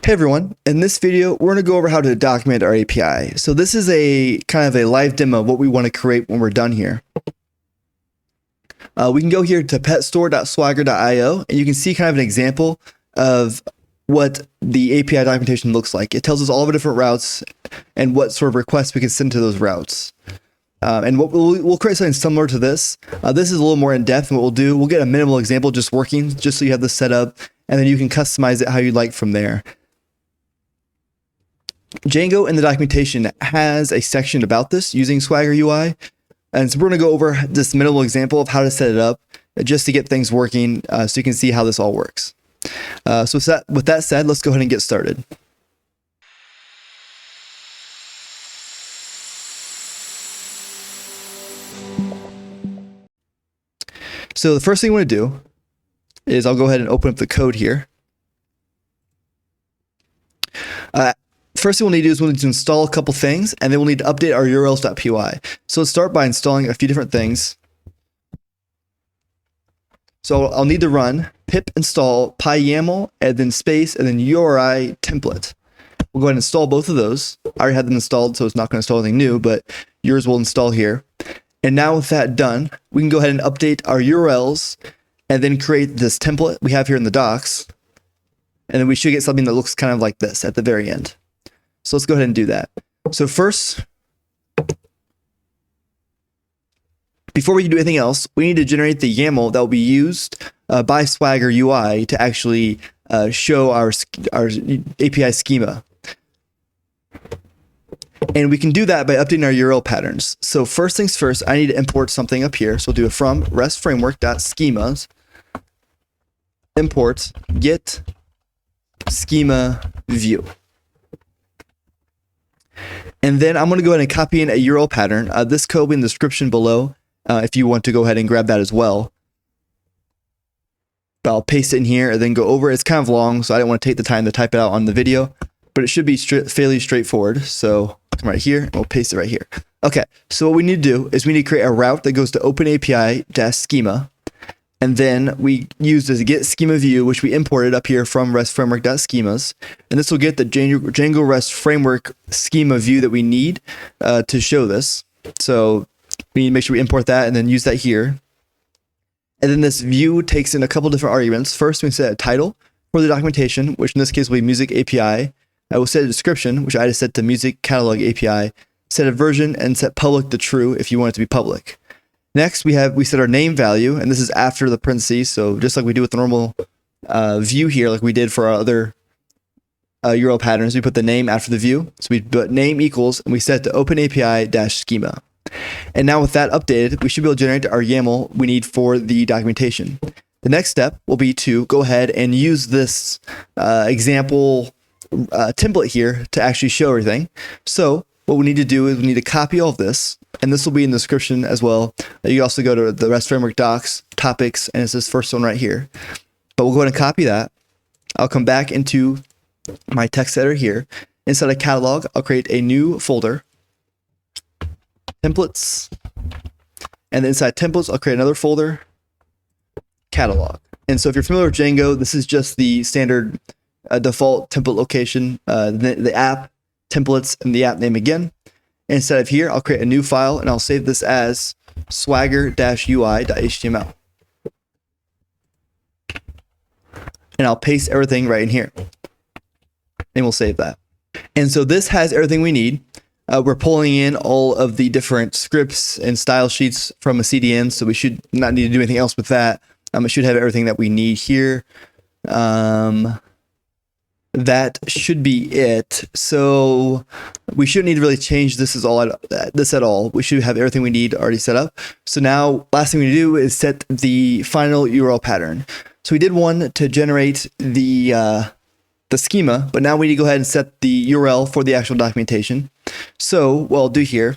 Hey everyone, in this video, we're going to go over how to document our API. So this is a kind of a live demo of what we want to create when we're done here. We can go here to petstore.swagger.io and you can see kind of an example of what the API documentation looks like. It tells us all the different routes and what sort of requests we can send to those routes. And what we'll create something similar to this. This is a little more in depth, and what we'll do, we'll get a minimal example just working, just so you have this set up, and then you can customize it how you like from there. Django in the documentation has a section about this using Swagger UI. And so we're going to go over this minimal example of how to set it up just to get things working so you can see how this all works. So with that said, let's go ahead and get started. So the first thing we want to do is I'll go ahead and open up the code here. First thing we'll need to do is we'll need to install a couple things, and then we'll need to update our urls.py. So let's start by installing a few different things. So I'll need to run pip install pyyaml and then space and then URI template. We'll go ahead and install both of those. I already had them installed, so it's not going to install anything new, but yours will install here. And now with that done, we can go ahead and update our URLs and then create this template we have here in the docs. And then we should get something that looks kind of like this at the very end. So let's go ahead and do that. So first, before we can do anything else, we need to generate the YAML that will be used by Swagger UI to actually show our API schema. And we can do that by updating our URL patterns. So first things first, I need to import something up here. So we'll do a from REST framework.schemas import get schema view. And then I'm going to go ahead and copy in a URL pattern. This code will be in the description below if you want to go ahead and grab that as well. But I'll paste it in here and then go over. It's kind of long, so I didn't want to take the time to type it out on the video, but it should be fairly straightforward. So come right here and we'll paste it right here. Okay, so what we need to do is we need to create a route that goes to openapi-schema. And then we use the get schema view, which we imported up here from REST framework.schemas. And this will get the Django REST framework schema view that we need to show this. So we need to make sure we import that and then use that here. And then this view takes in a couple different arguments. First, we set a title for the documentation, which in this case will be music API. I will set a description, which I just set to music catalog API, set a version, and set public to true if you want it to be public. Next, we set our name value, and this is after the parentheses. So just like we do with the normal view here, like we did for our other URL patterns, we put the name after the view. So we put name equals, and we set to openapi-schema. And now with that updated, we should be able to generate our YAML we need for the documentation. The next step will be to go ahead and use this example template here to actually show everything. So what we need to do is we need to copy all of this, and this will be in the description as well. You can also go to the REST framework docs, topics, and it's this first one right here. But we'll go ahead and copy that. I'll come back into my text editor here. Inside a catalog, I'll create a new folder, templates, and then inside templates, I'll create another folder, catalog. And so if you're familiar with Django, this is just the standard default template location, the app, templates, and the app name again. Instead of here, I'll create a new file and I'll save this as swagger-ui.html. And I'll paste everything right in here. And we'll save that. And so this has everything we need. We're pulling in all of the different scripts and style sheets from a CDN, so we should not need to do anything else with that. It should have everything that we need here. That should be it. So we shouldn't need to really change this at all. We should have everything we need already set up. So now last thing we do is set the final URL pattern. So we did one to generate the schema, but now we need to go ahead and set the URL for the actual documentation. So what I'll do here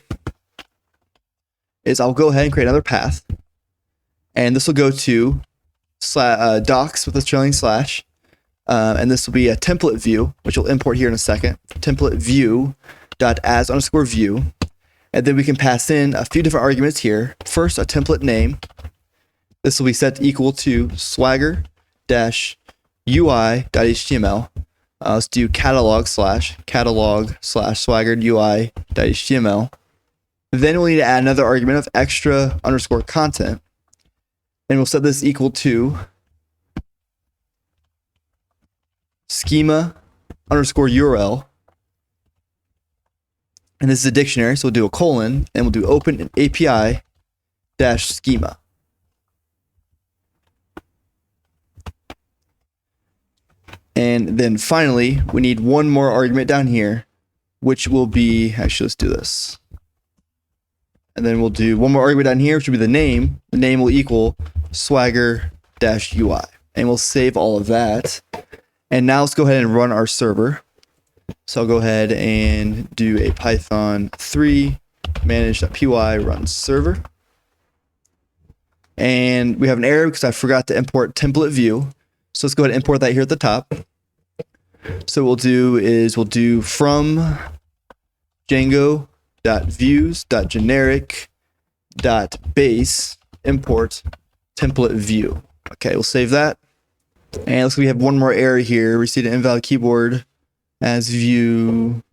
is I'll go ahead and create another path, and this will go to docs with a trailing slash. And this will be a template view, which we'll import here in a second. Template view.as_view. And then we can pass in a few different arguments here. First, a template name. This will be set to equal to swagger-ui.html. Let's do catalog slash swaggered UI.html. Then we'll need to add another argument of extra underscore content. And we'll set this equal to schema underscore URL. And this is a dictionary, so we'll do a colon, and we'll do open API dash schema. And then finally, we need one more argument down here, which will be, actually, let's do this. And then we'll do one more argument down here, which will be the name. The name will equal swagger-UI. And we'll save all of that. And now let's go ahead and run our server. So I'll go ahead and do a Python 3 manage.py run server. And we have an error because I forgot to import template view. So let's go ahead and import that here at the top. So what we'll do from Django.views.generic.base import template view. Okay, we'll save that. And looks like we have one more error here. We see the invalid keyboard as view.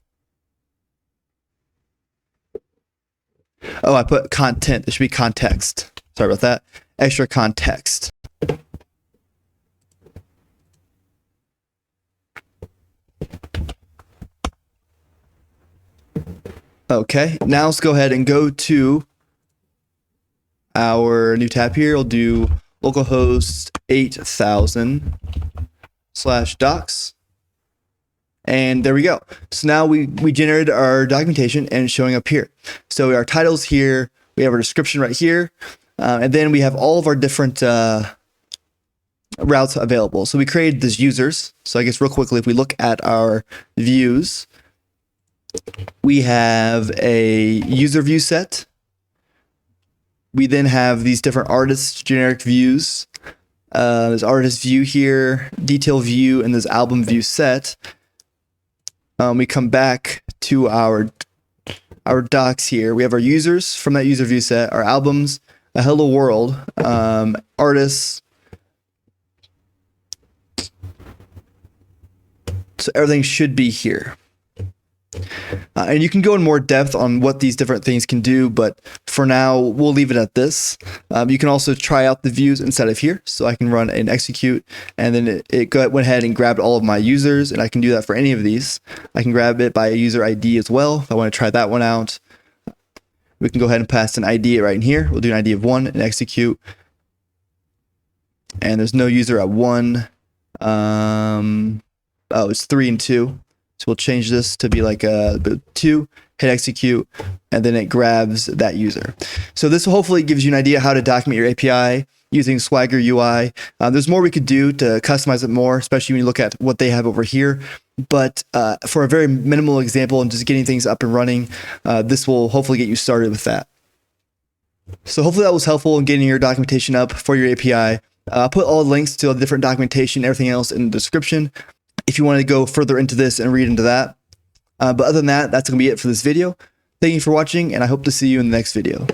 Oh, I put content. It should be context. Sorry about that. Extra context. Okay, now let's go ahead and go to our new tab here. We'll do localhost 8000/docs. And there we go. So now we generated our documentation and it's showing up here. So our title's here. We have our description right here. And then we have all of our different routes available. So we created these users. So I guess real quickly, if we look at our views, we have a user view set. We then have these different artist generic views. There's artist view here, detail view, and there's album view set. We come back to our docs here. We have our users from that user view set, our albums, a hello world, artists. So everything should be here. And you can go in more depth on what these different things can do, but for now, we'll leave it at this. You can also try out the views inside of here. So I can run and execute, and then it went ahead and grabbed all of my users, and I can do that for any of these. I can grab it by a user ID as well, if I want to try that one out. We can go ahead and pass an ID right in here. We'll do an ID of 1 and execute. And there's no user at 1. Oh, it's 3 and 2. So we'll change this to be like 2, hit execute, and then it grabs that user. So this hopefully gives you an idea how to document your API using Swagger UI. There's more we could do to customize it more, especially when you look at what they have over here. But for a very minimal example and just getting things up and running, this will hopefully get you started with that. So hopefully that was helpful in getting your documentation up for your API. I'll put all the links to the different documentation, everything else in the description, if you want to go further into this and read into that. But other than that, that's going to be it for this video. Thank you for watching, and I hope to see you in the next video.